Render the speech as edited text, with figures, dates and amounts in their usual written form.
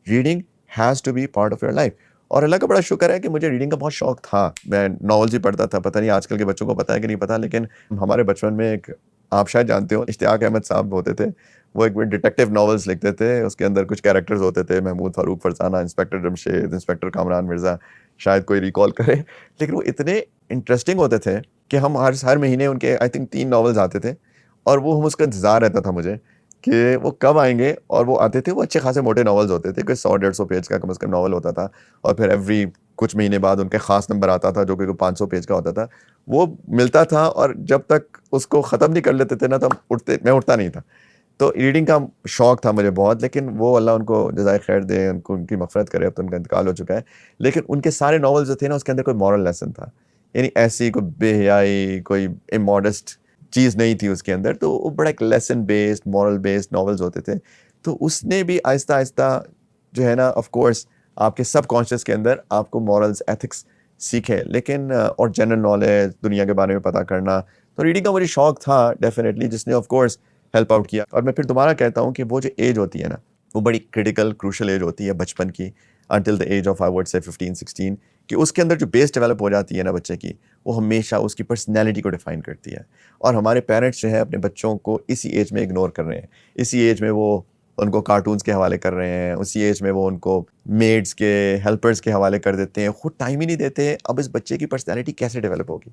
Reading has to be part of your life. اور اللہ کا بڑا شکر ہے کہ مجھے ریڈنگ کا بہت شوق تھا. میں ناولز ہی پڑھتا تھا. پتہ نہیں آج کل کے بچوں کو پتہ ہے کہ نہیں پتہ, لیکن ہمارے بچپن میں ایک, آپ شاید جانتے ہو, اشتیاق احمد صاحب ہوتے تھے. وہ ایک ڈیٹیکٹیو ناولز لکھتے تھے. اس کے اندر کچھ کیریکٹرز ہوتے تھے, محمود فاروق فرزانہ, انسپیکٹر جمشید, انسپیکٹر کامران مرزا, شاید کوئی ریکال کرے. لیکن وہ اتنے انٹرسٹنگ ہوتے تھے کہ ہم ہر مہینے ان کے آئی تھنک 3 ناولز آتے تھے, اور وہ ہم اس کا انتظار رہتا تھا مجھے کہ وہ کب آئیں گے. اور وہ آتے تھے, وہ اچھے خاصے موٹے ناولز ہوتے تھے, کوئی 100-150 پیج کا کم از کم ناول ہوتا تھا. اور پھر ایوری کچھ مہینے بعد ان کے خاص نمبر آتا تھا جو کہ 500 پیج کا ہوتا تھا. وہ ملتا تھا, اور جب تک اس کو ختم نہیں کر لیتے تھے نا تو میں اٹھتا نہیں تھا. تو ریڈنگ کا شوق تھا مجھے بہت. لیکن وہ اللہ ان کو جزائے خیر دے, ان کو ان کی مغفرت کرے, اب تو ان کا انتقال ہو چکا ہے. لیکن ان کے سارے ناول جو تھے نا, اس کے اندر کوئی مورل لیسن تھا. یعنی ایسی کوئی بے حیائی, کوئی اموڈسٹ چیز نہیں تھی اس کے اندر. تو وہ بڑا ایک lesson based, moral based novels ہوتے تھے. تو اس نے بھی آہستہ آہستہ جو ہے نا, آف کورس آپ کے سب کانشیس کے اندر آپ کو مورلز, ایتھکس سیکھے. لیکن اور جنرل نالج, دنیا کے بارے میں پتہ کرنا, تو ریڈنگ کا مجھے شوق تھا ڈیفینیٹلی, جس نے آف کورس ہیلپ آؤٹ کیا. اور میں پھر دوبارہ کہتا ہوں کہ وہ جو ایج ہوتی ہے نا, وہ بڑی کریٹیکل, کروشل ایج ہوتی ہے بچپن کی, until the age of I would say 15-16, کہ اس کے اندر جو بیس ڈیولپ ہو جاتی ہے نا بچے کی, وہ ہمیشہ اس کی پرسنالٹی کو ڈیفائن کرتی ہے. اور ہمارے پیرنٹس جو ہے اپنے بچوں کو اسی ایج میں اگنور کر رہے ہیں. اسی ایج میں وہ ان کو کارٹونز کے حوالے کر رہے ہیں. اسی ایج میں وہ ان کو میڈس کے, ہیلپرز کے حوالے کر دیتے ہیں. خود ٹائم ہی نہیں دیتے. اب اس بچے کی پرسنالٹی کیسے ڈیولپ ہوگی؟